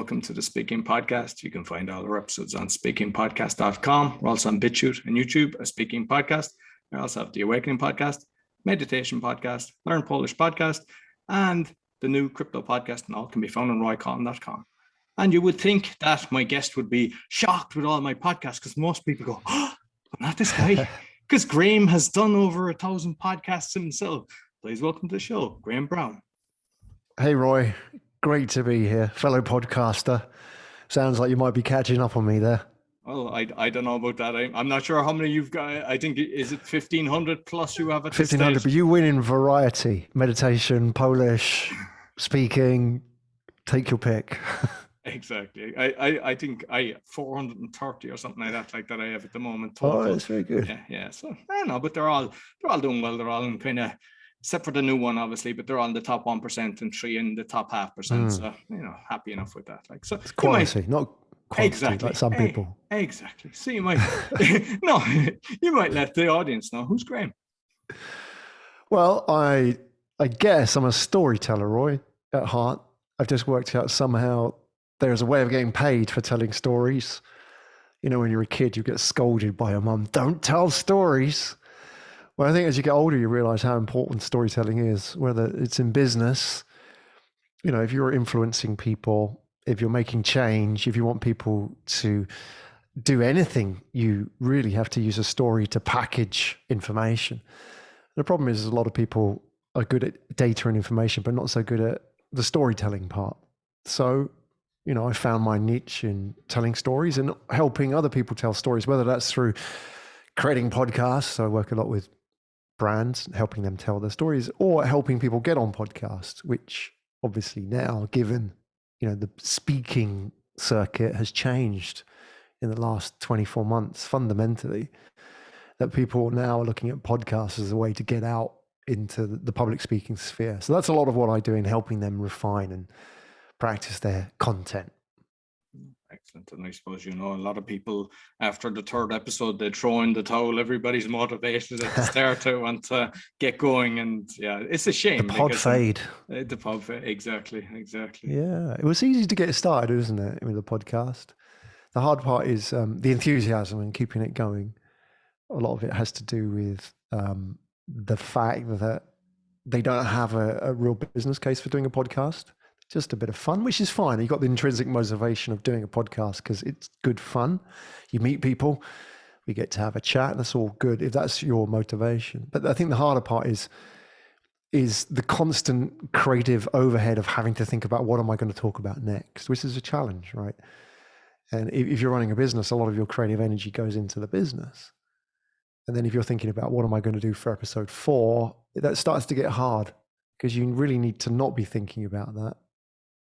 welcome to the Speaking Podcast. You can find all our episodes on speakingpodcast.com. We're also on BitChute and YouTube, a Speaking Podcast. We also have the Awakening Podcast, Meditation Podcast, Learn Polish Podcast, and the new Crypto Podcast, and all can be found on roycotton.com. And you would think that my guest would be shocked with all my podcasts, because most people go, oh, I'm not this guy, because Graham has done over 1,000 podcasts himself. Please welcome to the show, Graham Brown. Hey, Roy. Great to be here, fellow podcaster. Sounds like you might be catching up on me there. Well, I don't know about that. I'm not sure how many you've got. I think, is it 1,500 plus you have at 1,500, but you win in variety. Meditation, Polish, speaking, take your pick. Exactly. I think I 430 or something like that I have at the moment. Oh, that's very good. Yeah. So I don't know, but they're all doing well. They're all in kind of, except for the new one, obviously, but they're all in the top 1% and 3 in the top 0.5%. So, happy enough with that. So it's quality, not quantity, exactly, like some people. Exactly. So you might, no, you might let the audience know who's Graham. Well, I guess I'm a storyteller, Roy, at heart. I've just worked out somehow there's a way of getting paid for telling stories. You know, when you're a kid, you get scolded by your mum, don't tell stories. Well, I think as you get older, you realize how important storytelling is, whether it's in business, if you're influencing people, if you're making change, if you want people to do anything, you really have to use a story to package information. The problem is a lot of people are good at data and information, but not so good at the storytelling part. So, I found my niche in telling stories and helping other people tell stories, whether that's through creating podcasts. So I work a lot with brands, helping them tell their stories, or helping people get on podcasts, which obviously now, given the speaking circuit has changed in the last 24 months fundamentally, that people now are looking at podcasts as a way to get out into the public speaking sphere. So that's a lot of what I do in helping them refine and practice their content. Excellent. And I suppose, a lot of people after the third episode, they throw in the towel. Everybody's motivated at the start to want to get going. And yeah, it's a shame. The pod fade. The pod fade. Exactly. Yeah. It was easy to get started, isn't it, with the podcast? The hard part is the enthusiasm and keeping it going. A lot of it has to do with the fact that they don't have a real business case for doing a podcast. Just a bit of fun, which is fine. You've got the intrinsic motivation of doing a podcast because it's good fun. You meet people, we get to have a chat. That's all good if that's your motivation. But I think the harder part is the constant creative overhead of having to think about what am I going to talk about next, which is a challenge, right? And if you're running a business, a lot of your creative energy goes into the business. And then if you're thinking about what am I going to do for episode 4, that starts to get hard because you really need to not be thinking about that.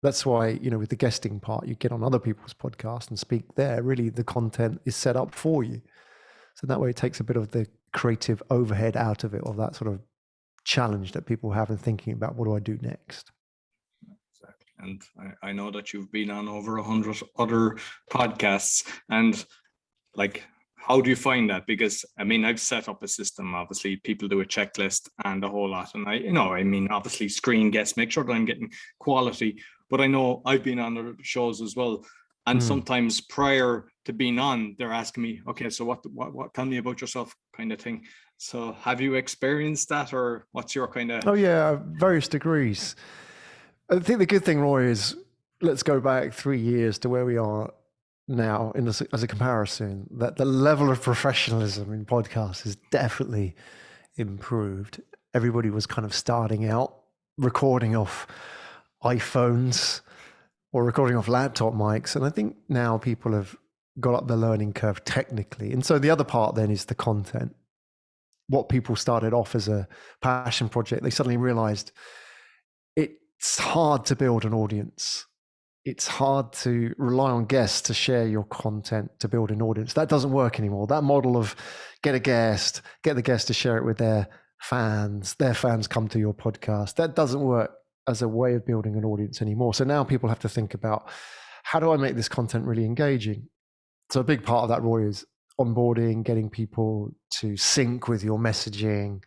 That's why, with the guesting part, you get on other people's podcasts and speak there. Really, the content is set up for you. So that way it takes a bit of the creative overhead out of it, of that sort of challenge that people have in thinking about what do I do next. Exactly. And I know that you've been on over 100 other podcasts, and how do you find that? Because I've set up a system. Obviously, people do a checklist and a whole lot. And obviously screen guests, make sure that I'm getting quality. But I know I've been on the shows as well. And sometimes prior to being on, they're asking me, okay, so what tell me about yourself kind of thing. So have you experienced that, or what's your kind of... Oh yeah, various degrees. I think the good thing, Roy, is let's go back 3 years to where we are now as a comparison, that the level of professionalism in podcasts is definitely improved. Everybody was kind of starting out recording off iPhones or recording off laptop mics. And I think now people have got up the learning curve technically. And so the other part then is the content. What people started off as a passion project, they suddenly realized it's hard to build an audience. It's hard to rely on guests to share your content to build an audience. That doesn't work anymore. That model of get the guest to share it with their fans come to your podcast, that doesn't work as a way of building an audience anymore. So now people have to think about, how do I make this content really engaging? So a big part of that, Roy, is onboarding, getting people to sync with your messaging.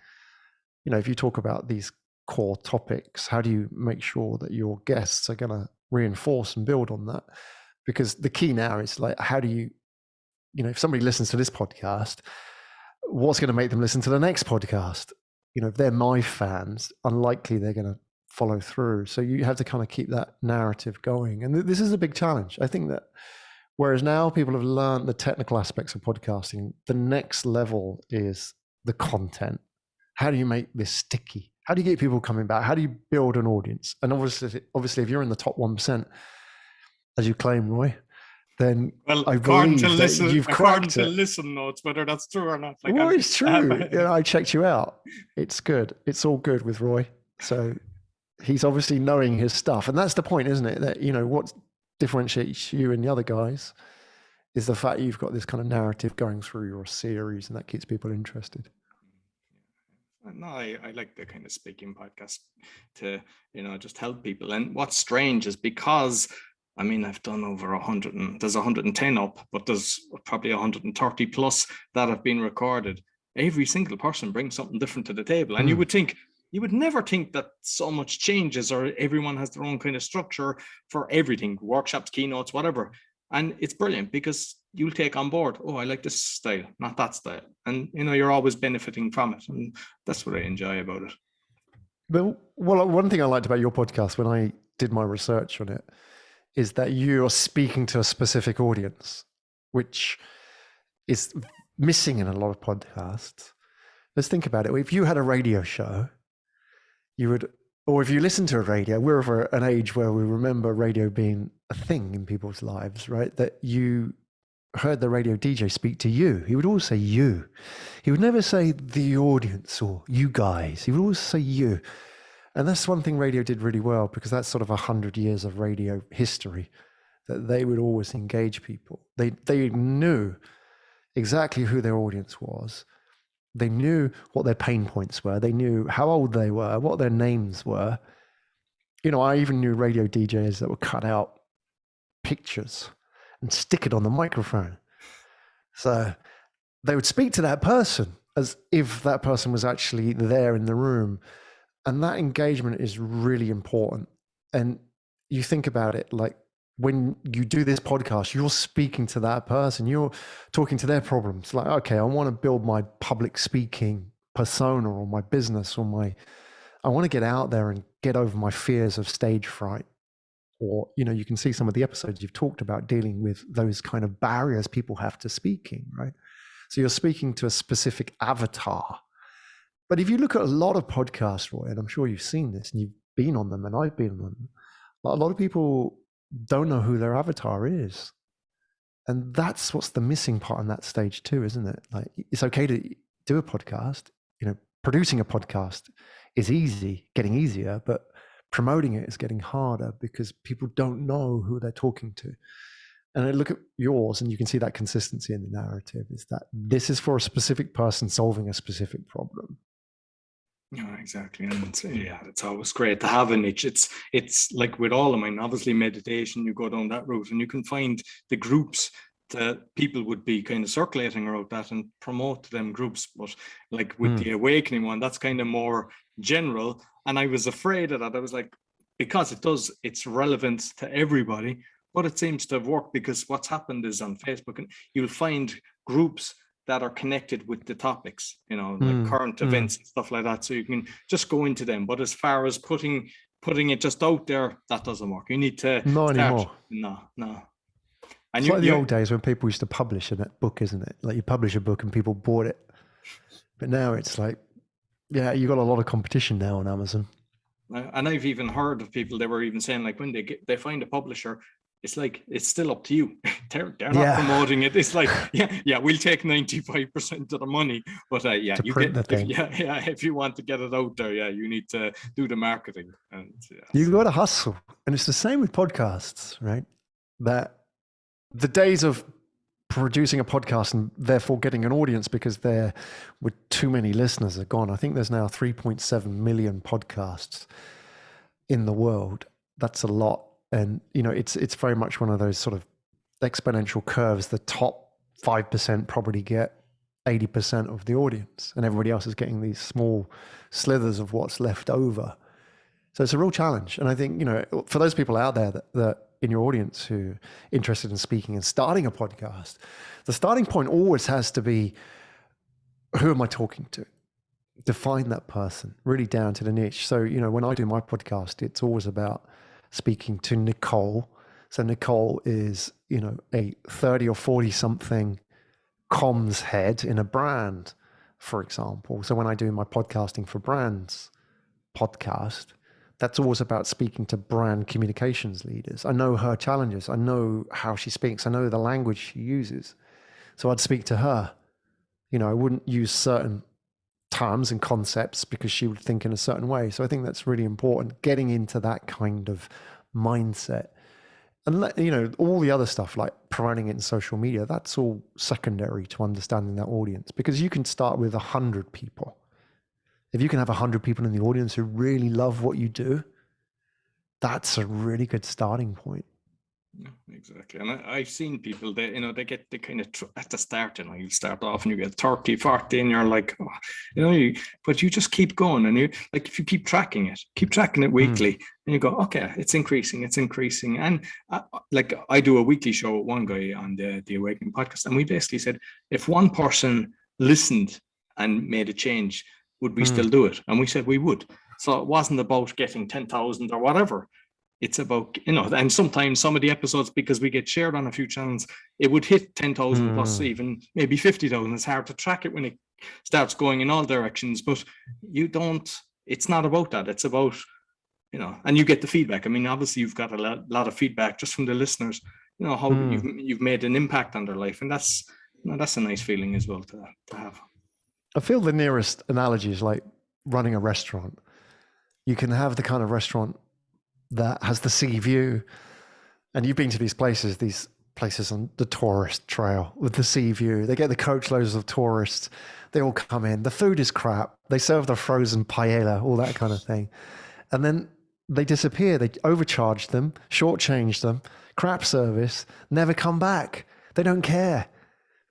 If you talk about these core topics, how do you make sure that your guests are going to reinforce and build on that, because the key now is like, how do you, if somebody listens to this podcast, what's going to make them listen to the next podcast? If they're my fans, unlikely they're going to follow through. So you have to kind of keep that narrative going. And this is a big challenge. I think that whereas now people have learned the technical aspects of podcasting, the next level is the content. How do you make this sticky? How do you get people coming back? How do you build an audience? And obviously, if you're in the top 1%, as you claim, Roy, then I believe that you've cracked it. Listen notes, whether that's true or not. Well, it's true. I checked you out. It's good. It's all good with Roy. So he's obviously knowing his stuff. And that's the point, isn't it? That, what differentiates you and the other guys is the fact you've got this kind of narrative going through your series, and that keeps people interested. No, I like the kind of speaking podcast to, just help people. And what's strange is because, I've done over 100 and there's 110 up, but there's probably 130 plus that have been recorded. Every single person brings something different to the table. And you would never think that so much changes, or everyone has their own kind of structure for everything, workshops, keynotes, whatever. And it's brilliant because you'll take on board, I like this style, not that style. And, you're always benefiting from it. And that's what I enjoy about it. Well, one thing I liked about your podcast when I did my research on it is that you're speaking to a specific audience, which is missing in a lot of podcasts. Let's think about it. If you had a radio show, or if you listen to a radio, we're of an age where we remember radio being a thing in people's lives, right? That you heard the radio DJ speak to you. He would always say you. He would never say the audience or you guys. He would always say you. And that's one thing radio did really well, because that's sort of 100 years of radio history, that they would always engage people. They knew exactly who their audience was. They knew what their pain points were. They knew how old they were, what their names were. I even knew radio DJs that would cut out pictures and stick it on the microphone. So they would speak to that person as if that person was actually there in the room. And that engagement is really important. And you think about it, like when you do this podcast, you're speaking to that person, you're talking to their problems. Like, okay, I want to build my public speaking persona or my business, or I want to get out there and get over my fears of stage fright. Or, you can see some of the episodes you've talked about dealing with those kind of barriers people have to speaking, right? So you're speaking to a specific avatar. But if you look at a lot of podcasts, Roy, and I'm sure you've seen this and you've been on them and I've been on them, a lot of people don't know who their avatar is. And that's what's the missing part in that stage too, isn't it? Like, it's okay to do a podcast, producing a podcast is easy, getting easier, but promoting it is getting harder because people don't know who they're talking to. And I look at yours and you can see that consistency in the narrative is that this is for a specific person solving a specific problem. Yeah, exactly. And it's always great to have a niche. It's like with all of mine, obviously meditation, you go down that route and you can find the groups that people would be kind of circulating around that and promote them groups. But like with the awakening one, that's kind of more general. And I was afraid of that. I was like, because it's relevant to everybody, but it seems to have worked because what's happened is on Facebook, and you'll find groups that are connected with the topics, like current events and stuff like that. So you can just go into them. But as far as putting it just out there, that doesn't work. You need to not anymore. No. And it's like the old days when people used to publish a book, isn't it? Like you publish a book and people bought it. But now it's like, yeah, you got a lot of competition now on Amazon. And I've even heard of people, they were even saying like when they find a publisher, it's like, it's still up to you. They're not promoting it. It's like, we'll take 95% of the money, but if you want to get it out there, you need to do the marketing. And you got to hustle. And it's the same with podcasts, right? That the days of producing a podcast and therefore getting an audience because there were too many listeners are gone. I think there's now 3.7 million podcasts in the world. That's a lot. And, it's very much one of those sort of exponential curves. The top 5% probably get 80% of the audience and everybody else is getting these small slithers of what's left over. So it's a real challenge. And I think, for those people out there that in your audience who are interested in speaking and starting a podcast, the starting point always has to be, who am I talking to? Define that person really down to the niche. So, when I do my podcast, it's always about speaking to Nicole. So Nicole is, a 30 or 40 something comms head in a brand, for example. So when I do my podcasting for brands podcast, that's always about speaking to brand communications leaders. I know her challenges. I know how she speaks. I know the language she uses. So I'd speak to her. I wouldn't use certain terms and concepts because she would think in a certain way. So I think that's really important, getting into that kind of mindset. And all the other stuff like promoting it in social media, that's all secondary to understanding that audience, because you can start with 100 people. If you can have 100 people in the audience who really love what you do, that's a really good starting point. Yeah, exactly. And I've seen people, they get the kind of at the start, you start off and you get 30, 40 and you're like, but you just keep going. And you like, if you keep tracking it weekly and you go, okay, it's increasing. And I do a weekly show with one guy on the Awakening podcast. And we basically said, if one person listened and made a change, would we still do it? And we said we would. So it wasn't about getting 10,000 or whatever. It's about, and sometimes some of the episodes, because we get shared on a few channels, it would hit 10,000 plus, even maybe 50,000. It's hard to track it when it starts going in all directions, but it's not about that. It's about, and you get the feedback. I mean, obviously you've got a lot of feedback just from the listeners, how you've made an impact on their life. And that's a nice feeling as well to have. I feel the nearest analogy is like running a restaurant. You can have the kind of restaurant that has the sea view, and you've been to these places on the tourist trail with the sea view. They get the coachloads of tourists. They all come in. The food is crap. They serve the frozen paella, all that kind of thing. And then they disappear. They overcharge them, shortchange them, crap service, never come back. They don't care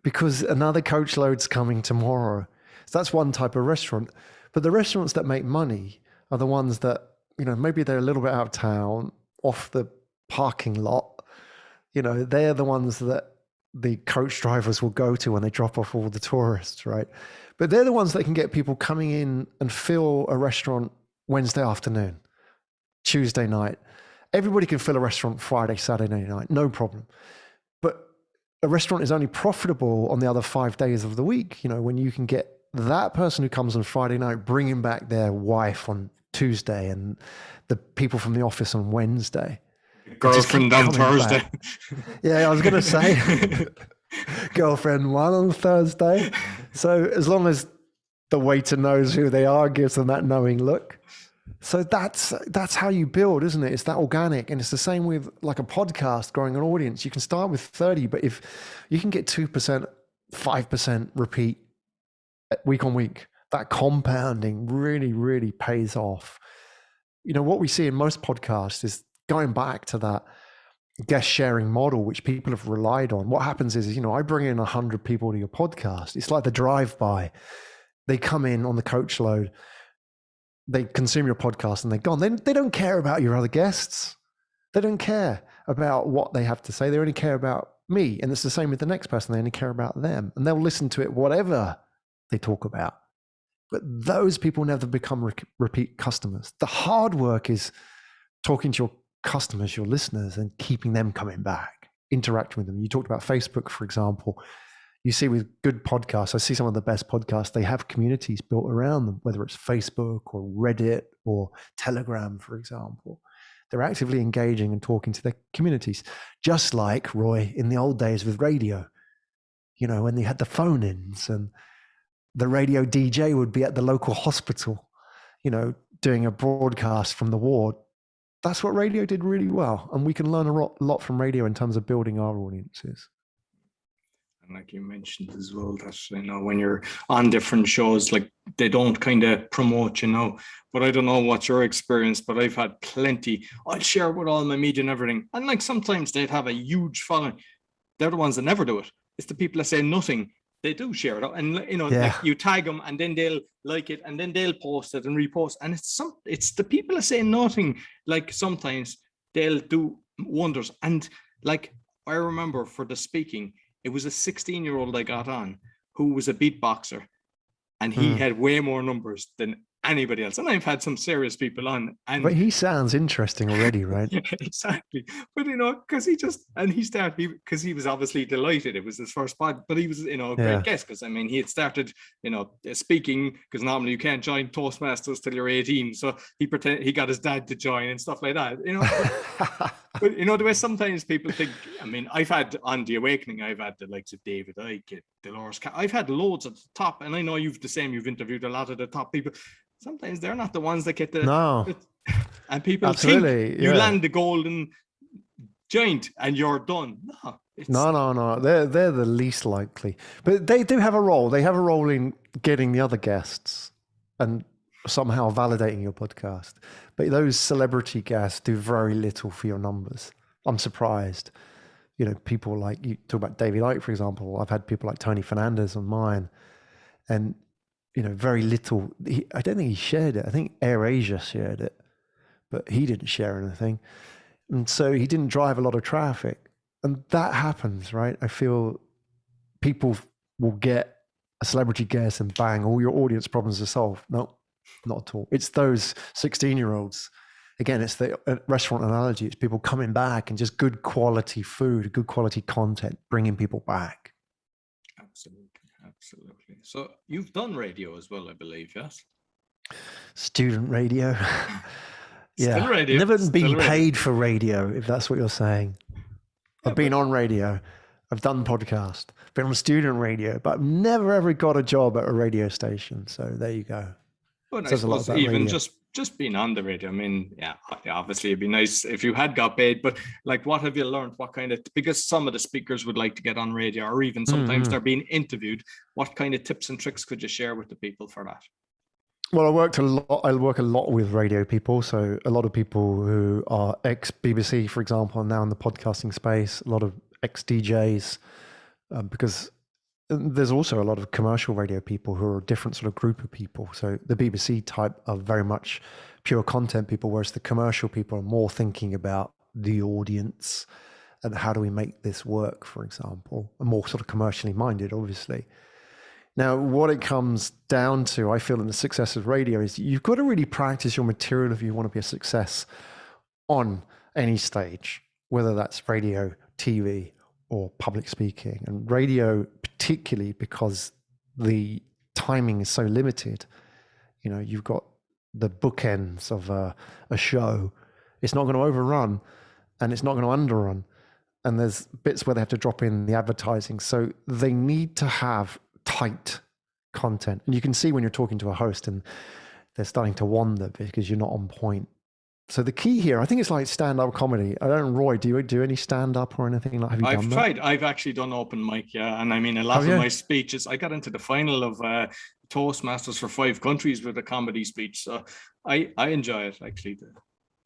because another coachload's coming tomorrow. So that's one type of restaurant. But the restaurants that make money are the ones that, maybe they're a little bit out of town, off the parking lot. They're the ones that the coach drivers will go to when they drop off all the tourists, right? But they're the ones that can get people coming in and fill a restaurant Wednesday afternoon, Tuesday night. Everybody can fill a restaurant Friday, Saturday night, no problem. But a restaurant is only profitable on the other 5 days of the week, when you can get that person who comes on Friday night bringing back their wife on Tuesday and the people from the office on Wednesday. Girlfriend on Thursday. Yeah, I was going to say girlfriend one on Thursday. So as long as the waiter knows who they are, gives them that knowing look. So that's how you build, isn't it? It's that organic. And it's the same with like a podcast, growing an audience. You can start with 30, but if you can get 2%, 5% repeat week on week, that compounding really, really pays off. What we see in most podcasts is going back to that guest sharing model, which people have relied on. What happens is, I bring in 100 people to your podcast. It's like the drive-by. They come in on the coach load, they consume your podcast and they're gone. They don't care about your other guests. They don't care about what they have to say. They only care about me. And it's the same with the next person. They only care about them. And they'll listen to it, whatever they talk about. But those people never become repeat customers. The hard work is talking to your customers, your listeners, and keeping them coming back, interacting with them. You talked about Facebook, for example. You see with good podcasts, I see some of the best podcasts, they have communities built around them, whether it's Facebook or Reddit or Telegram, for example. They're actively engaging and talking to their communities, just like, Roy, in the old days with radio, when they had the phone-ins and the radio DJ would be at the local hospital, doing a broadcast from the ward. That's what radio did really well. And we can learn a lot from radio in terms of building our audiences. And like you mentioned as well, that, when you're on different shows, like they don't kind of promote, but I don't know what's your experience, but I've had plenty. I'll share with all my media and everything. And like sometimes they'd have a huge following. They're the ones that never do it. It's the people that say nothing they do share it, and Yeah. like you tag them, and then they'll like it, and then they'll post it and repost, and it's the people that say nothing. Like sometimes they'll do wonders, and like I remember for the speaking, it was a 16-year-old I got on who was a beatboxer, and he had way more numbers than anybody else. And I've had some serious people on, and But he sounds interesting already, right? exactly. But because he started because he was obviously delighted. It was his first pod, but he was a great guest, because I mean he had started speaking, because normally you can't join Toastmasters till you're 18. So he got his dad to join and stuff like that. But the way sometimes people think, I mean, I've had on The Awakening, I've had the likes of David Icke, Dolores, I've had loads at the top, and I know you've interviewed a lot of the top people. Sometimes they're not the ones that get and people think you land the golden giant and you're done. No. They're the least likely, but they do have a role. They have a role in getting the other guests and somehow validating your podcast. But those celebrity guests do very little for your numbers. I'm surprised. People like, you talk about David Icke, for example. I've had people like Tony Fernandez on mine, and very little. I don't think he shared it. I think AirAsia shared it, but he didn't share anything. And so he didn't drive a lot of traffic. And that happens, right? I feel people will get a celebrity guest and bang, all your audience problems are solved. No, not at all. It's those 16-year-olds. Again, it's the restaurant analogy. It's people coming back and just good quality food, good quality content, bringing people back. Absolutely. So you've done radio as well, I believe, yes? Student radio. Still radio. Never been paid for radio, if that's what you're saying. I've been on radio. I've done podcast. Been on student radio, but I've never ever got a job at a radio station. So there you go. But I suppose even just being on the radio, I mean, obviously it'd be nice if you had got paid, but like, what have you learned? What kind of, because some of the speakers would like to get on radio, or even sometimes they're being interviewed. What kind of tips and tricks could you share with the people for that? Well, I work a lot with radio people. So a lot of people who are ex-BBC, for example, are now in the podcasting space, a lot of ex-DJs, because there's also a lot of commercial radio people who are a different sort of group of people. So the BBC type are very much pure content people, whereas the commercial people are more thinking about the audience and how do we make this work, for example, and more sort of commercially minded, obviously. Now, what it comes down to, I feel, in the success of radio is you've got to really practice your material if you want to be a success on any stage, whether that's radio, TV, or public speaking. And radio, particularly because the timing is so limited, you've got the bookends of a show. It's not going to overrun and it's not going to underrun. And there's bits where they have to drop in the advertising. So they need to have tight content. And you can see when you're talking to a host and they're starting to wander because you're not on point. So the key here, I think it's like stand-up comedy. I don't know, Roy, do you do any stand-up or anything like that? I've tried. I've actually done open mic, yeah. And I mean, a lot of my speeches, I got into the final of Toastmasters for 5 countries with a comedy speech. So I enjoy it, actually.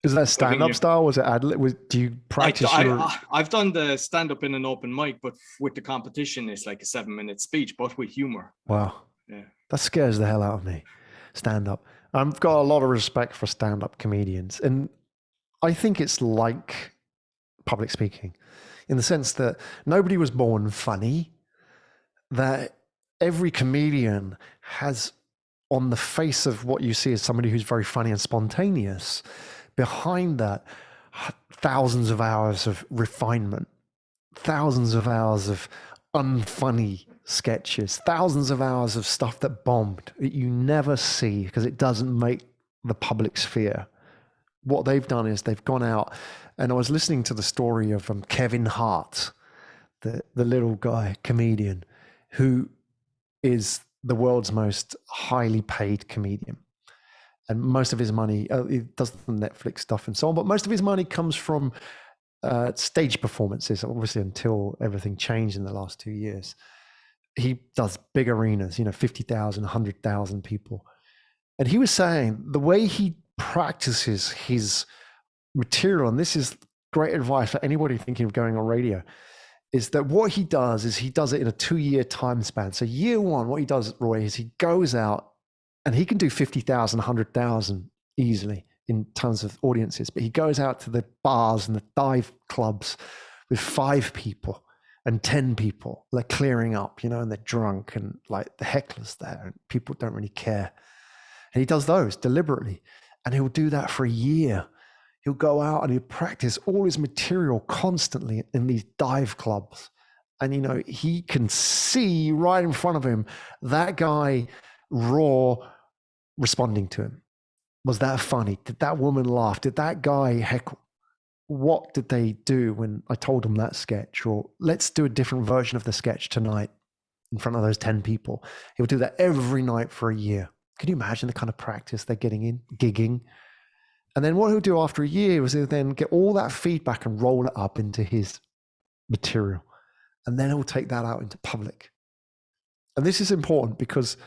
Is that stand-up style? Was it ad-lib? Do you practice I've done the stand-up in an open mic, but with the competition, it's like a 7-minute speech, but with humor. Wow. Yeah. That scares the hell out of me, stand-up. I've got a lot of respect for stand-up comedians. And I think it's like public speaking in the sense that nobody was born funny, that every comedian has on the face of what you see as somebody who's very funny and spontaneous. Behind that, thousands of hours of refinement, thousands of hours of unfunny sketches, thousands of hours of stuff that bombed that you never see because it doesn't make the public sphere. What they've done is they've gone out, and I was listening to the story of Kevin Hart, the little guy comedian who is the world's most highly paid comedian. And most of his money, he does the Netflix stuff and so on, but most of his money comes from stage performances, obviously, until everything changed in the last 2 years. He does big arenas, 50,000, 100,000 people. And he was saying the way he practices his material, and this is great advice for anybody thinking of going on radio, is that what he does is he does it in a 2-year time span. So year one, what he does, Roy, is he goes out and he can do 50,000, 100,000 easily in terms of audiences, but he goes out to the bars and the dive clubs with 5 people and 10 people. They're clearing up, you know, and they're drunk and like the heckler's there and people don't really care. And he does those deliberately. And he'll do that for a year. He'll go out and he'll practice all his material constantly in these dive clubs. And, you know, he can see right in front of him that guy raw responding to him. Was that funny? Did that woman laugh? Did that guy heckle? What did they do when I told them that sketch? Or let's do a different version of the sketch tonight in front of those 10 people. He'll do that every night for a year. Can you imagine the kind of practice they're getting in, gigging? And then what he'll do after a year is he'll then get all that feedback and roll it up into his material. And then he'll take that out into public. And this is important because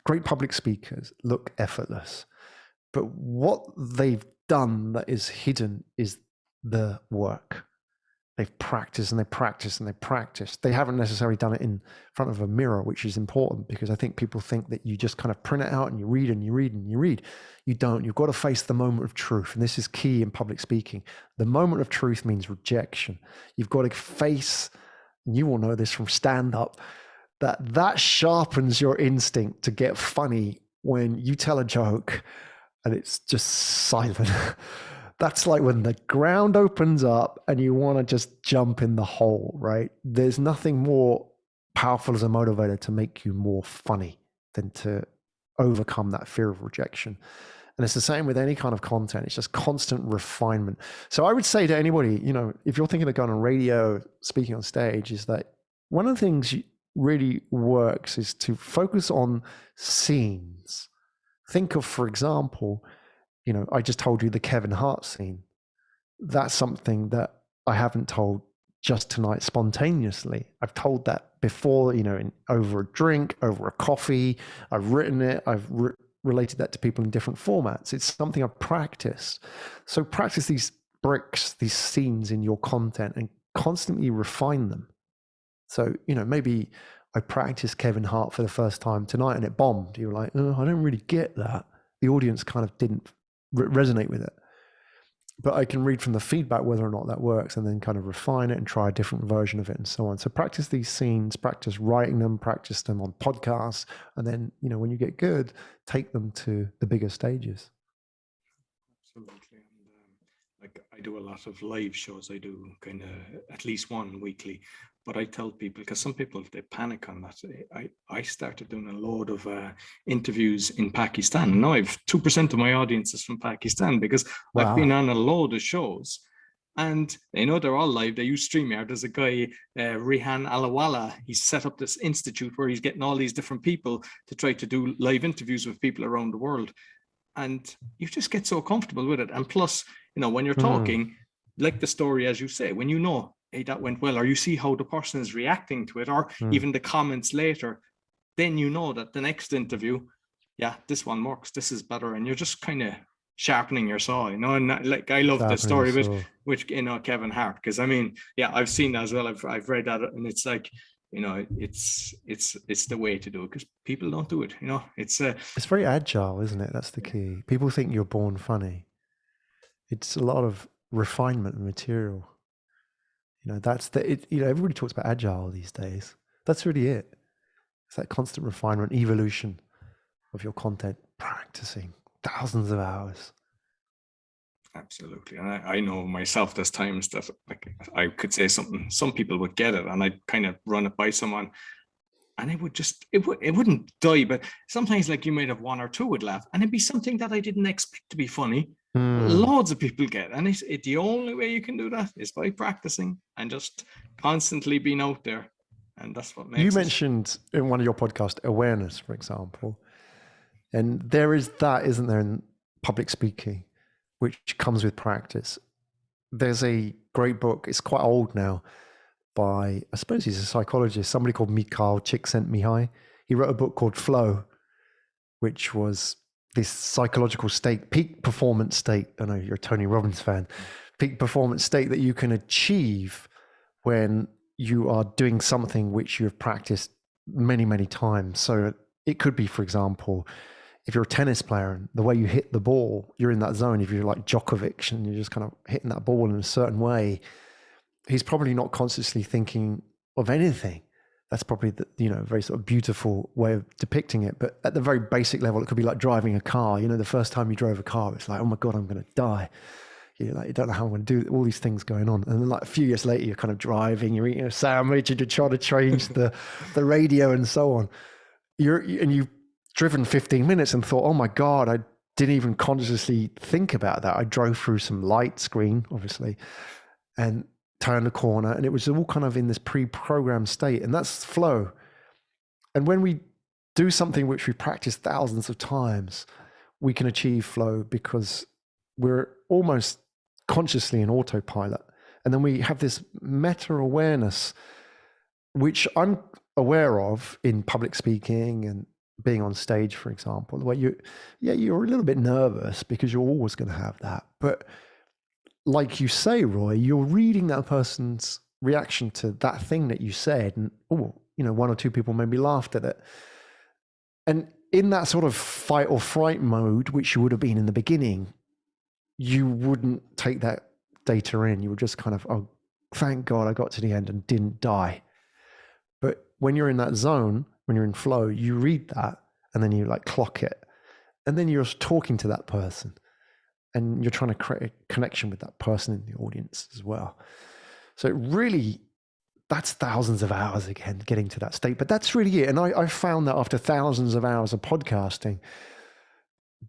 great public speakers look effortless. But what they've done that is hidden is the work. They've practiced and they practice and they practice. They haven't necessarily done it in front of a mirror, which is important because I think people think that you just kind of print it out and you read and you read and you read. You don't. You've got to face the moment of truth. And this is key in public speaking. The moment of truth means rejection. You've got to face, and you will know this from stand-up, that sharpens your instinct to get funny when you tell a joke and it's just silent. That's like when the ground opens up and you want to just jump in the hole, right? There's nothing more powerful as a motivator to make you more funny than to overcome that fear of rejection. And it's the same with any kind of content. It's just constant refinement. So I would say to anybody, you know, if you're thinking of going on radio, speaking on stage, is that one of the things really works is to focus on scenes. Think of, for example, you know, I just told you the Kevin Hart scene. That's something that I haven't told just tonight spontaneously. I've told that before, you know, over a drink, over a coffee. I've written it. I've related that to people in different formats. It's something I've practiced. So practice these bricks, these scenes in your content and constantly refine them. So, you know, maybe I practiced Kevin Hart for the first time tonight and it bombed. You're like, oh, I don't really get that. The audience kind of didn't resonate with it. But I can read from the feedback whether or not that works and then kind of refine it and try a different version of it and so on. So practice these scenes, practice writing them, practice them on podcasts. And then, you know, when you get good, take them to the bigger stages. Absolutely. And like I do a lot of live shows. I do kind of at least one weekly. But I tell people, because some people, they panic on that. I started doing a load of interviews in Pakistan. Now I've 2% of my audience is from Pakistan because I've been on a load of shows. And they know they're all live. They use StreamYard. There's a guy, Rihan Alawala. He's set up this institute where he's getting all these different people to try to do live interviews with people around the world. And you just get so comfortable with it. And plus, you know, when you're talking, like the story, as you say, when you know, hey, that went well, or you see how the person is reacting to it, or even the comments later, then you know that the next interview, yeah, this one works, this is better. And you're just kind of sharpening your saw, you know. And like, I love the story with you know, Kevin Hart, because I mean, yeah, I've seen that as well. I've read that, and it's like, you know, it's the way to do it because people don't do it, you know. It's very agile, isn't it? That's the key. People think you're born funny. It's a lot of refinement and material. You know, that's you know, everybody talks about agile these days. That's really it. It's that constant refinement, evolution of your content, practicing thousands of hours. Absolutely. And I know myself, there's times that like I could say something, some people would get it and I'd kind of run it by someone and it wouldn't die. But sometimes like you might have one or two would laugh and it'd be something that I didn't expect to be funny. Loads of people get, and the only way you can do that is by practicing and just constantly being out there, and that's what makes. You mentioned in one of your podcasts awareness, for example, and there is that, isn't there, in public speaking, which comes with practice. There's a great book. It's quite old now, by I suppose he's a psychologist, somebody called Mikhail Csikszentmihalyi. He wrote a book called Flow, which was this psychological state, peak performance state. I know you're a Tony Robbins fan. Peak performance state that you can achieve when you are doing something which you have practiced many, many times. So it could be, for example, if you're a tennis player and the way you hit the ball, you're in that zone. If you're like Djokovic and you're just kind of hitting that ball in a certain way, he's probably not consciously thinking of anything. That's probably the, very sort of beautiful way of depicting it. But at the very basic level, it could be like driving a car. The first time you drove a car, it's like, oh my God, I'm going to die. You don't know how I'm going to do all these things going on. And then like a few years later, you're kind of driving, you're eating a sandwich and you're trying to change the radio and so on. You've driven 15 minutes and thought, oh my God, I didn't even consciously think about that. I drove through some light screen, obviously, and turned a corner, and it was all kind of in this pre-programmed state, and that's flow. And when we do something which we practice thousands of times, we can achieve flow because we're almost consciously in autopilot. And then we have this meta-awareness, which I'm aware of in public speaking and being on stage, for example, where you're a little bit nervous because you're always going to have that. But like you say, Roy, you're reading that person's reaction to that thing that you said, and one or two people maybe laughed at it. And in that sort of fight or fright mode, which you would have been in the beginning, you wouldn't take that data in. You would just kind of, oh, thank God I got to the end and didn't die. But when you're in that zone, when you're in flow, you read that and then you like clock it. And then you're talking to that person and you're trying to create a connection with that person in the audience as well. So it really, that's thousands of hours again, getting to that state. But that's really it. And I found that after thousands of hours of podcasting,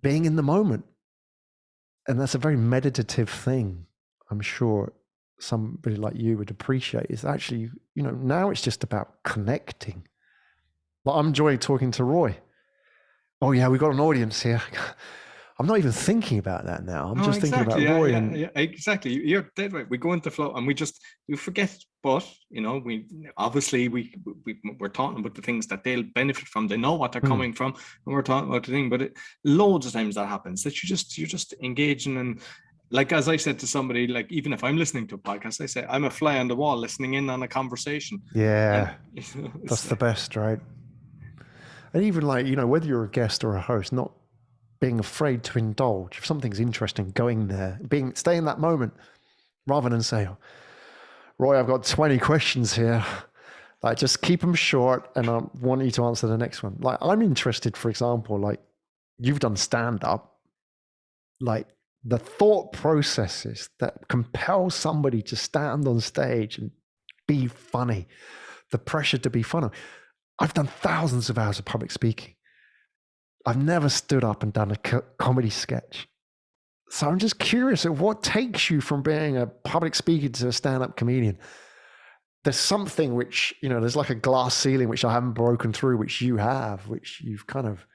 being in the moment. And that's a very meditative thing. I'm sure somebody like you would appreciate is actually, now it's just about connecting. But I'm enjoying talking to Roy. Oh yeah, we've got an audience here. I'm not even thinking about that now. I'm just thinking about Roy. Yeah, exactly. You're dead right. We go into flow and we forget, but we're talking about the things that they'll benefit from. They know what they're coming from, and we're talking about the thing. But loads of times that happens, that you're just engaging. And like, as I said to somebody, like, even if I'm listening to a podcast, I say I'm a fly on the wall listening in on a conversation. Yeah, and, that's the best, right? And even like, whether you're a guest or a host, not being afraid to indulge. If something's interesting, going there, stay in that moment rather than say, Roy, I've got 20 questions here. Like, just keep them short and I want you to answer the next one. Like, I'm interested, for example, like you've done stand-up, like the thought processes that compel somebody to stand on stage and be funny, the pressure to be funny. I've done thousands of hours of public speaking. I've never stood up and done a comedy sketch. So I'm just curious at what takes you from being a public speaker to a stand-up comedian. There's something which, there's like a glass ceiling which I haven't broken through, which you have, which you've kind of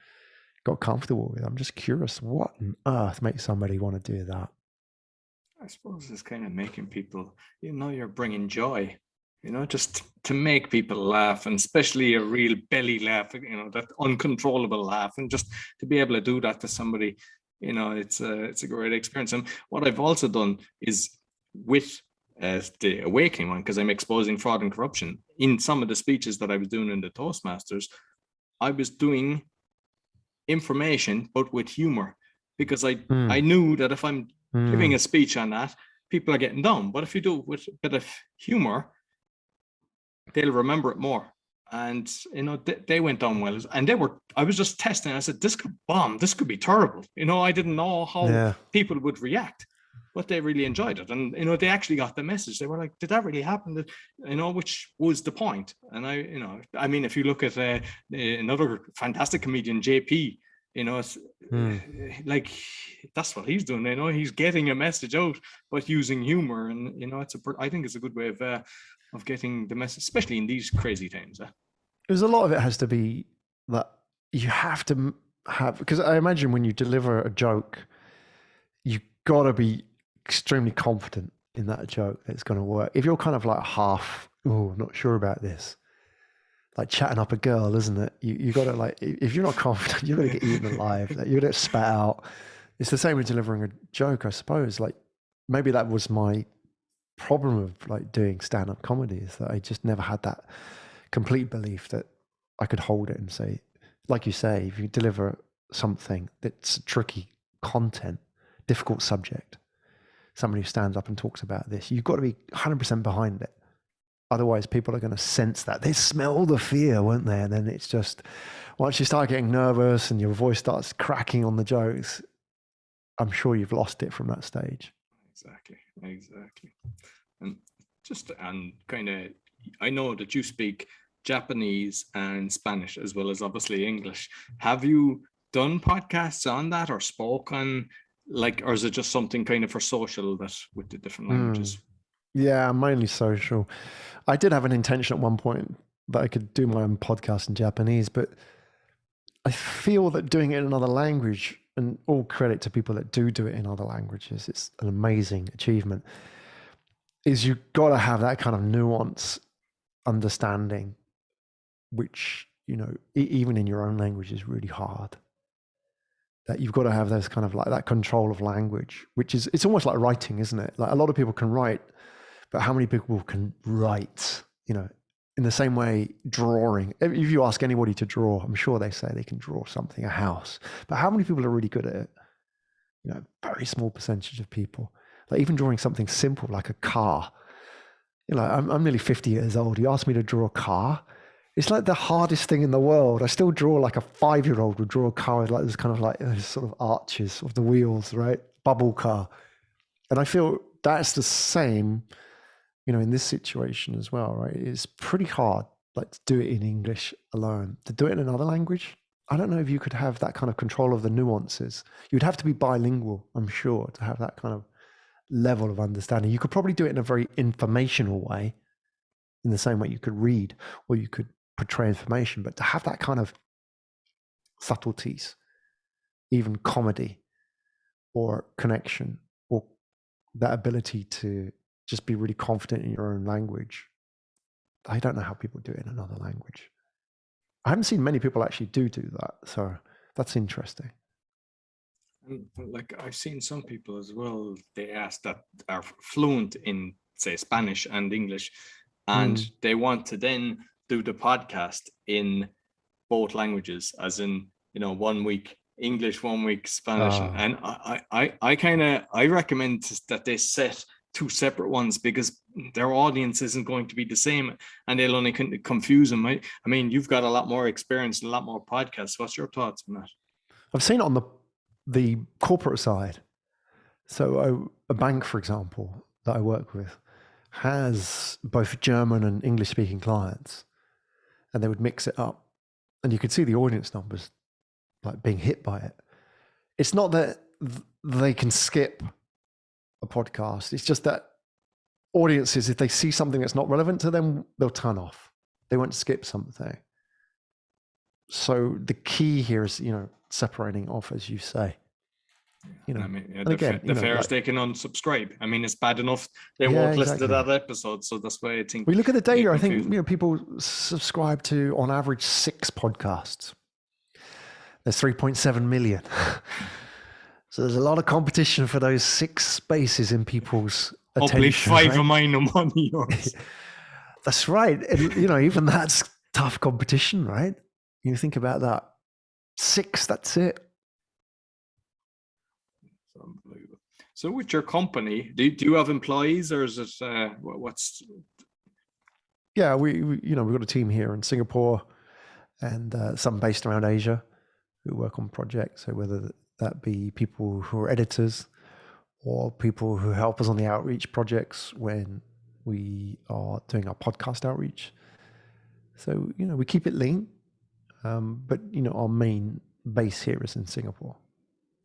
got comfortable with. I'm just curious, what on earth makes somebody want to do that? I suppose it's kind of making people, you're bringing joy. Just to make people laugh, and especially a real belly laugh, that uncontrollable laugh, and just to be able to do that to somebody, it's a great experience. And what I've also done is with the Awakening one, because I'm exposing fraud and corruption, in some of the speeches that I was doing in the Toastmasters, I was doing information, but with humor, because I knew that if I'm giving a speech on that, people are getting down. But if you do it with a bit of humor, they'll remember it more. And they went down well, and I was just testing. I said, this could bomb, this could be terrible. I didn't know how people would react, but they really enjoyed it. And they actually got the message. They were like, did that really happen? Which was the point. And I mean, if you look at another fantastic comedian, JP, like, that's what he's doing. He's getting a message out, but using humor. And I think it's a good way of getting the message, especially in these crazy times. Because a lot of it has to be that you have to have, because I imagine when you deliver a joke, you got to be extremely confident in that joke that it's going to work. If you're kind of like not sure about this, like chatting up a girl, isn't it? You got to, like, if you're not confident, you're going to get eaten alive. Like, you're going to spat out. It's the same with delivering a joke, I suppose. Like, maybe that was my problem of like doing stand-up comedy is that I just never had that complete belief that I could hold it and say, like you say, if you deliver something that's tricky content, difficult subject, somebody who stands up and talks about this, you've got to be 100% behind it. Otherwise, people are going to sense that. They smell the fear, won't they? And then it's just, once you start getting nervous and your voice starts cracking on the jokes, I'm sure you've lost it from that stage. Exactly. And kind of, I know that you speak Japanese and Spanish as well as obviously English. Have you done podcasts on that or spoke on, like, or is it just something kind of for social that with the different languages? Yeah, mainly social. I did have an intention at one point that I could do my own podcast in Japanese, but I feel that doing it in another language, and all credit to people that do it in other languages, it's an amazing achievement, is you've got to have that kind of nuance understanding, which, even in your own language is really hard. That you've got to have those kind of like that control of language, which is, it's almost like writing, isn't it? Like a lot of people can write, but how many people can write, in the same way drawing? If you ask anybody to draw, I'm sure they say they can draw something, a house, but how many people are really good at it? Very small percentage of people. Like even drawing something simple like a car, I'm nearly 50 years old. You ask me to draw a car, it's like the hardest thing in the world. I still draw like a 5-year-old would draw a car with like this kind of like those sort of arches of the wheels, right? Bubble car. And I feel that's the same, in this situation as well, right? It's pretty hard, like to do it in English alone. To do it in another language, I don't know if you could have that kind of control of the nuances. You'd have to be bilingual, I'm sure, to have that kind of level of understanding. You could probably do it in a very informational way, in the same way you could read or you could portray information, but to have that kind of subtleties, even comedy or connection, or that ability to just be really confident in your own language, I don't know how people do it in another language. I haven't seen many people actually do that, so that's interesting. And like I've seen some people as well, they ask that are fluent in, say, Spanish and English, and they want to then do the podcast in both languages, as in, 1 week English, 1 week Spanish. And I recommend that they set 2 separate ones, because their audience isn't going to be the same and they'll only confuse them. I mean, you've got a lot more experience and a lot more podcasts. What's your thoughts on that? I've seen it on the corporate side. So a bank, for example, that I work with has both German and English speaking clients, and they would mix it up, and you could see the audience numbers like being hit by it. It's not that they can skip a podcast. It's just that audiences, if they see something that's not relevant to them, they'll turn off. They won't skip something. So the key here is, separating off, as you say. I mean, the fairest they can unsubscribe. I mean, it's bad enough they won't listen to that episode. So that's why I think we look at the data. I think people subscribe to on average 6 podcasts. There's 3.7 million. So there's a lot of competition for those 6 spaces in people's hopefully attention. 5 of mine and 1 of yours. That's right. And, even that's tough competition, right? You think about that. 6, that's it. Unbelievable. So with your company, do you have employees, or is it what's? Yeah, we've got a team here in Singapore, and some based around Asia who work on projects. So whether that be people who are editors or people who help us on the outreach projects when we are doing our podcast outreach. So we keep it lean, but our main base here is in Singapore.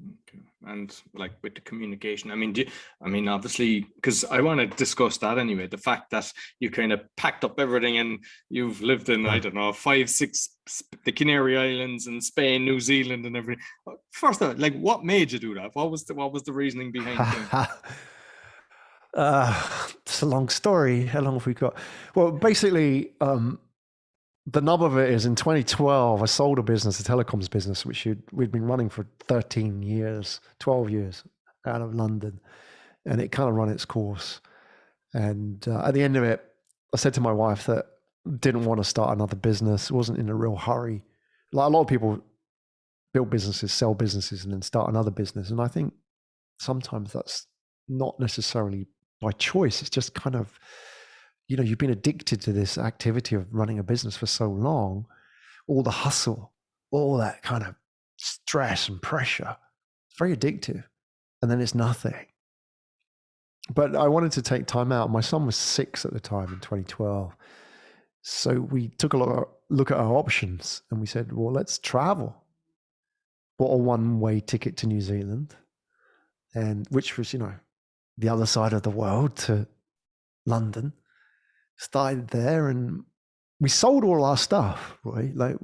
Okay. And like with the communication, I mean, obviously, because I want to discuss that anyway, the fact that you kind of packed up everything and you've lived in, I don't know, 5, 6, the Canary Islands and Spain, New Zealand and everything. First of all, like, what made you do that? What was the reasoning behind it? It's a long story. How long have we got? Well, basically, the nub of it is in 2012, I sold a business, a telecoms business, which we'd been running for 13 years, 12 years out of London. And it kind of run its course. And at the end of it, I said to my wife that didn't want to start another business, wasn't in a real hurry. Like a lot of people build businesses, sell businesses, and then start another business. And I think sometimes that's not necessarily by choice. It's just kind of, you've been addicted to this activity of running a business for so long, all the hustle, all that kind of stress and pressure. It's very addictive. And then it's nothing. But I wanted to take time out. My son was 6 at the time in 2012. So we took a look at our options and we said, well, let's travel. Bought a one-way ticket to New Zealand, and which was, the other side of the world to London. Started there and we sold all our stuff, right? Like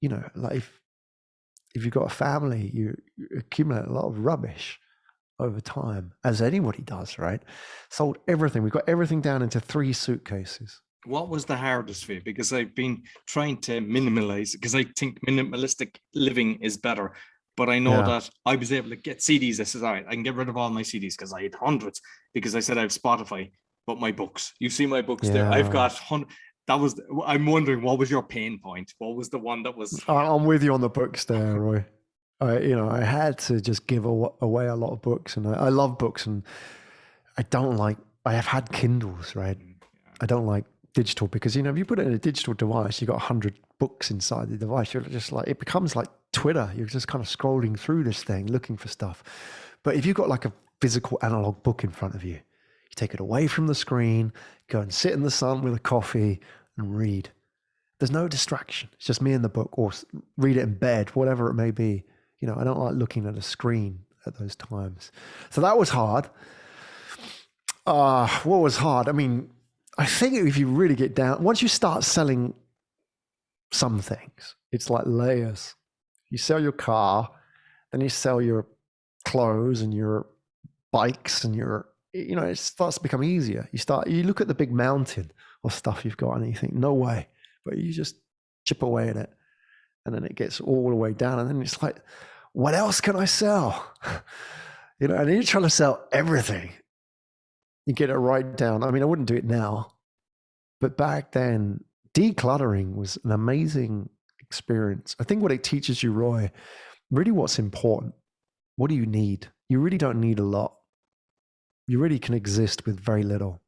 if you've got a family, you accumulate a lot of rubbish over time, as anybody does, right? Sold everything. We got everything down into 3 suitcases. What was the hardest for you? Because I've been trying to minimalize, because I think minimalistic living is better. But I know that I was able to get CDs. I said, all right, I can get rid of all my CDs because I had hundreds, because I said I have Spotify, but my books, you see my books there. I've got hundreds. I'm wondering, what was your pain point? What was the one that was? I'm with you on the books there, Roy. I had to just give away a lot of books, and I love books, and I have had Kindles, right? I don't like digital because, if you put it in a digital device, you got 100 books inside the device. You're just like, it becomes like Twitter. You're just kind of scrolling through this thing, looking for stuff. But if you've got like a physical analog book in front of you, you take it away from the screen, go and sit in the sun with a coffee and read. There's no distraction. It's just me and the book, or read it in bed, whatever it may be. I don't like looking at a screen at those times. So that was hard. What was hard? I mean, I think if you really get down, once you start selling some things, it's like layers. You sell your car, then you sell your clothes and your bikes and it starts to become easier. You look at the big mountain of stuff you've got and you think, no way, but you just chip away at it. And then it gets all the way down. And then it's like, what else can I sell? And then you're trying to sell everything. You get it right down. I mean, I wouldn't do it now, but back then, decluttering was an amazing experience. I think what it teaches you, Roy, really what's important. What do you need? You really don't need a lot. You really can exist with very little.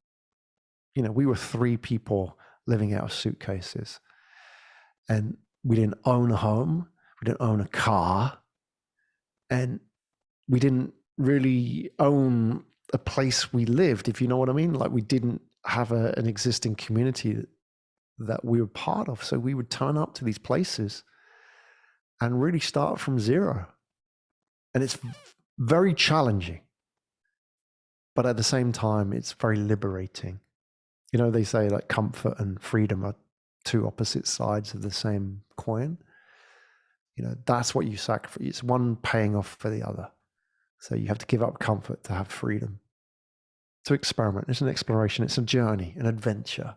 We were 3 people living out of suitcases, and we didn't own a home. We didn't own a car, and we didn't really own a place we lived, if you know what I mean. Like, we didn't have an existing community that we were part of. So we would turn up to these places and really start from zero. And it's very challenging, but at the same time, it's very liberating. They say like comfort and freedom are 2 opposite sides of the same coin. That's what you sacrifice. It's one paying off for the other. So you have to give up comfort to have freedom, to experiment. It's an exploration. It's a journey, an adventure.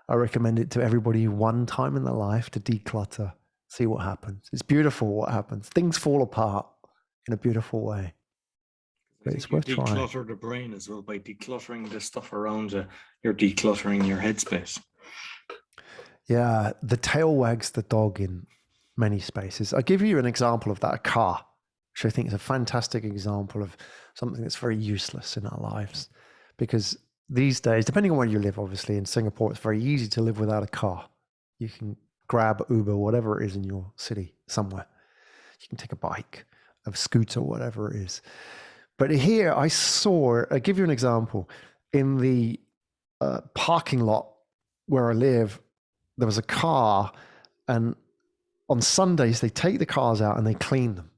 I recommend it to everybody one time in their life to declutter, see what happens. It's beautiful what happens. Things fall apart in a beautiful way. But it's worth trying. Declutter the brain as well. By decluttering the stuff around you, you're decluttering your headspace. Yeah, the tail wags the dog in many spaces. I'll give you an example of that, a car, which I think is a fantastic example of something that's very useless in our lives. Because these days, depending on where you live, obviously, in Singapore, it's very easy to live without a car. You can grab Uber, whatever it is in your city, somewhere. You can take a bike, a scooter, whatever it is. But here I'll give you an example. In the parking lot where I live, there was a car, and on Sundays, they take the cars out and they clean them.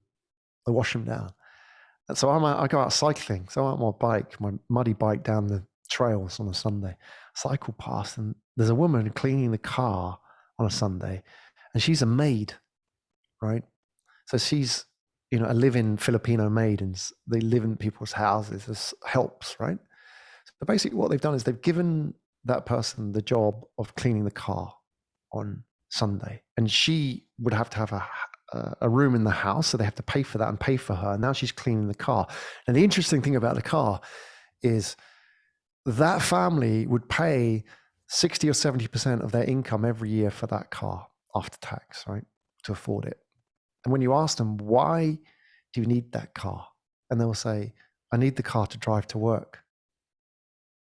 They wash them down. And so I go out cycling. So I'm on my bike, my muddy bike, down the trails on a Sunday. Cycle past, and there's a woman cleaning the car on a Sunday, and she's a maid, right? So she's, a live-in Filipino maid, and they live in people's houses as helps, right? So basically what they've done is they've given that person the job of cleaning the car on Sunday, and she would have to have a room in the house, so they have to pay for that and pay for her. And now she's cleaning the car. And the interesting thing about the car is that family would pay 60 or 70% of their income every year for that car after tax, right? To afford it. And when you ask them, why do you need that car? And they'll say, I need the car to drive to work.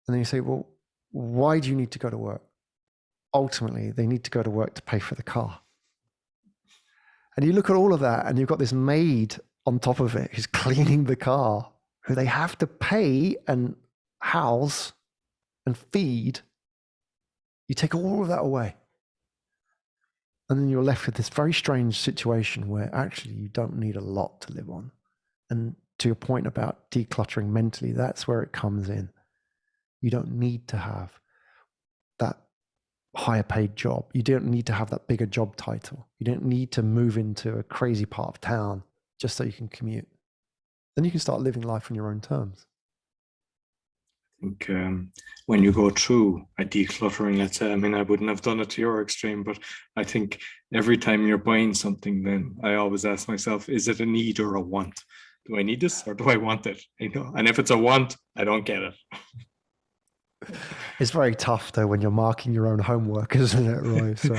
And then you say, well, why do you need to go to work? Ultimately, they need to go to work to pay for the car. And you look at all of that and you've got this maid on top of it who's cleaning the car, who they have to pay and house and feed. You take all of that away. And then you're left with this very strange situation where actually you don't need a lot to live on. And to your point about decluttering mentally, that's where it comes in. You don't need to have that higher paid job. You don't need to have that bigger job title. You don't need to move into a crazy part of town just so you can commute. Then you can start living life on your own terms. I think when you go through a decluttering, let's say, I mean, I wouldn't have done it to your extreme, but I think every time you're buying something, then I always ask myself, is it a need or a want? Do I need this or do I want it? You know, and if it's a want, I don't get it. It's very tough though when you're marking your own homework, isn't it, Roy? So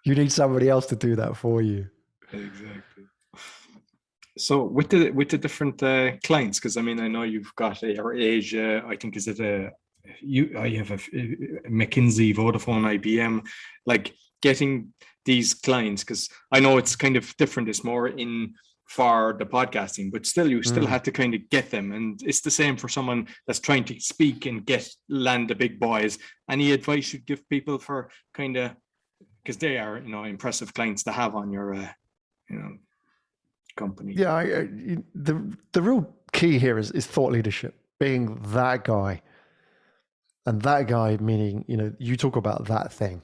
you need somebody else to do that for you. Exactly. So with the different clients, because I mean, I know you've got AirAsia. I think you have a McKinsey, Vodafone, IBM, like getting these clients, because I know it's kind of different. It's more in for the podcasting, but still you still have to kind of get them. And it's the same for someone that's trying to speak and land the big boys. Any advice you'd give people for kind of, because they are, you know, impressive clients to have on your, you know, company. Yeah, the real key here is thought leadership, being that guy. And that guy meaning, you know, you talk about that thing.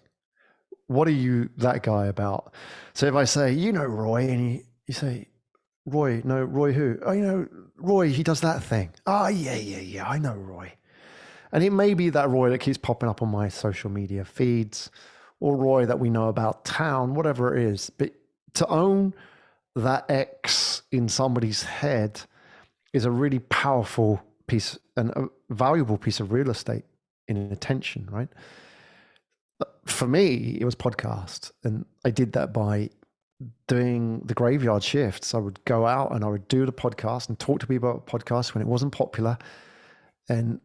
What are you that guy about? So if I say, you know, Roy, and you say, Roy, no, Roy who? Oh, you know, Roy, he does that thing. Oh, yeah, I know Roy. And it may be that Roy that keeps popping up on my social media feeds, or Roy that we know about town, whatever it is. But to own that X in somebody's head is a really powerful piece and a valuable piece of real estate in attention, right? For me, it was podcast. And I did that by doing the graveyard shifts. I would go out and I would do the podcast and talk to people about podcasts when it wasn't popular. And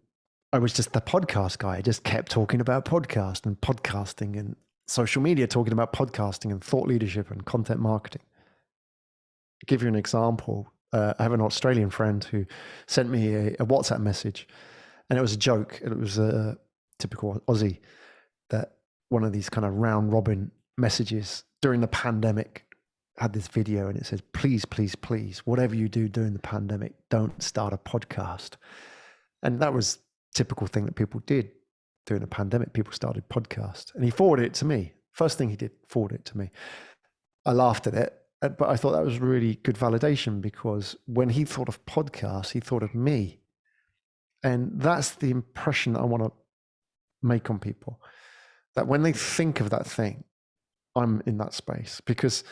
I was just the podcast guy. I just kept talking about podcast and podcasting and social media, talking about podcasting and thought leadership and content marketing. To give you an example, I have an Australian friend who sent me a WhatsApp message, and it was a joke. It was a typical Aussie, that one of these kind of round robin messages during the pandemic had this video, and it says, please, whatever you do during the pandemic, don't start a podcast. And that was a typical thing that people did during the pandemic. People started podcasts, and he forwarded it to me. First thing he did, forward it to me. I laughed at it, but I thought that was really good validation, because when he thought of podcasts, he thought of me. And that's the impression that I want to make on people, that when they think of that thing, I'm in that space. Because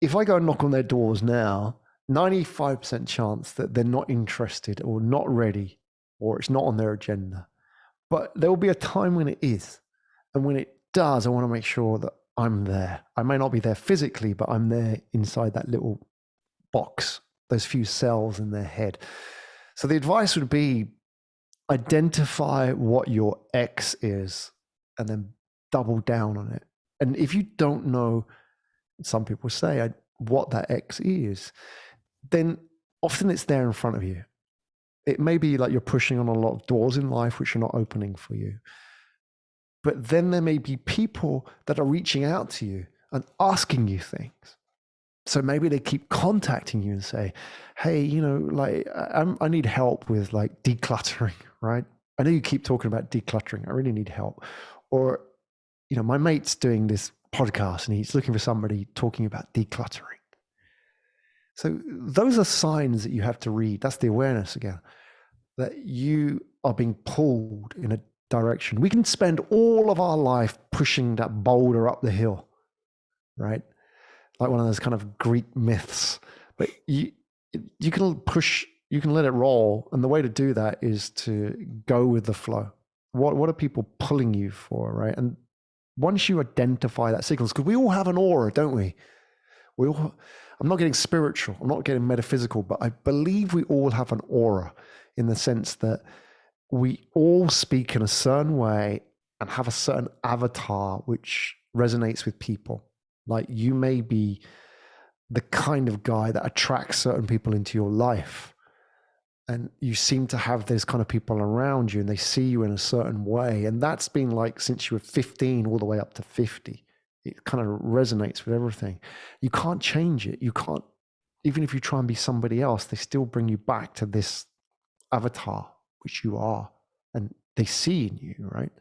if I go and knock on their doors now, 95% chance that they're not interested or not ready, or it's not on their agenda. But there will be a time when it is. And when it does, I want to make sure that I'm there. I may not be there physically, but I'm there inside that little box, those few cells in their head. So the advice would be, identify what your X is and then double down on it. And if you don't know, some people say, what that X is, then often it's there in front of you. It may be like you're pushing on a lot of doors in life which are not opening for you. But then there may be people that are reaching out to you and asking you things. So maybe they keep contacting you and say, hey, you know, like I need help with like decluttering, right? I know you keep talking about decluttering. I really need help. Or, you know, my mate's doing this podcast and he's looking for somebody talking about decluttering. So those are signs that you have to read. That's the awareness again, that you are being pulled in a direction. We can spend all of our life pushing that boulder up the hill, right? Like one of those kind of Greek myths. But you can push you can let it roll. And the way to do that is to go with the flow. What are people pulling you for, right? And once you identify that signals, because we all have an aura, don't we? I'm not getting spiritual, I'm not getting metaphysical, but I believe we all have an aura in the sense that we all speak in a certain way and have a certain avatar which resonates with people. Like you may be the kind of guy that attracts certain people into your life. And you seem to have those kind of people around you and they see you in a certain way. And that's been like since you were 15 all the way up to 50. It kind of resonates with everything. You can't change it. You can't, even if you try and be somebody else, they still bring you back to this avatar, which you are. And they see in you, right?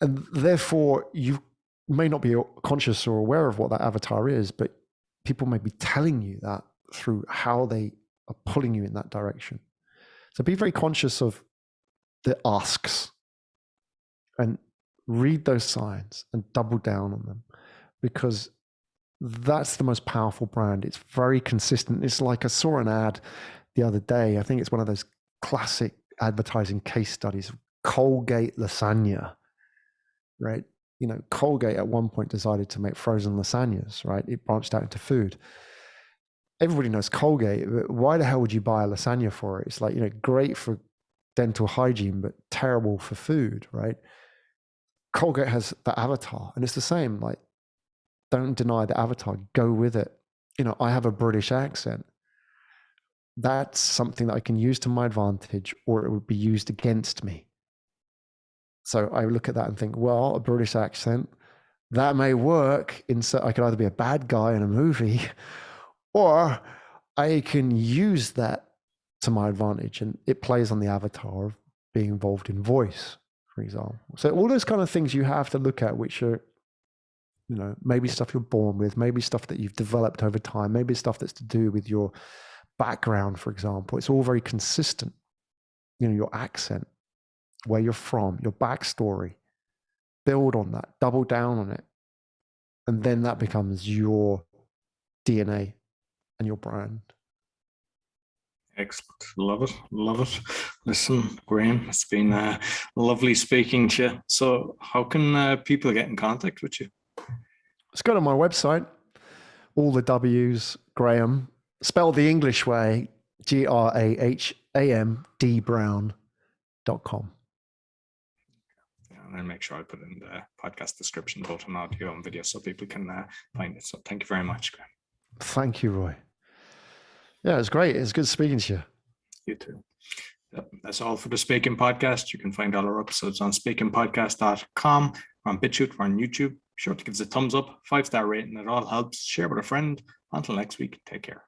And therefore, you may not be conscious or aware of what that avatar is, but people may be telling you that through how they are pulling you in that direction. So be very conscious of the asks and read those signs and double down on them, because that's the most powerful brand. It's very consistent. It's like I saw an ad the other day. I think it's one of those classic advertising case studies of Colgate lasagna, right? You know, Colgate at one point decided to make frozen lasagnas, right? It branched out into food. Everybody knows Colgate, but why the hell would you buy a lasagna for it? It's like, you know, great for dental hygiene, but terrible for food, right? Colgate has the avatar, and it's the same. Like, don't deny the avatar, go with it. You know, I have a British accent. That's something that I can use to my advantage, or it would be used against me. So I look at that and think, well, a British accent, that may work. I could either be a bad guy in a movie, or I can use that to my advantage. And it plays on the avatar of being involved in voice, for example. So all those kind of things you have to look at, which are, you know, maybe stuff you're born with, maybe stuff that you've developed over time, maybe stuff that's to do with your background, for example. It's all very consistent. You know, your accent, where you're from, your backstory, build on that, double down on it. And then that becomes your DNA and your brand. Excellent. Love it. Love it. Listen, Graham, it's been lovely speaking to you. So how can people get in contact with you? Let's go to my website, all the W's, Graham, spelled the English way, GRAHAMDBrown.com. And I'll make sure I put in the podcast description, both on audio and video, so people can find it. So thank you very much, Graham. Thank you, Roy. Yeah, it was great. It's good speaking to you. You too. Yep, that's all for the Speaking Podcast. You can find all our episodes on speakingpodcast.com. We're on BitChute, we're on YouTube. Be sure to give us a thumbs up, 5-star rating. It all helps. Share with a friend. Until next week, take care.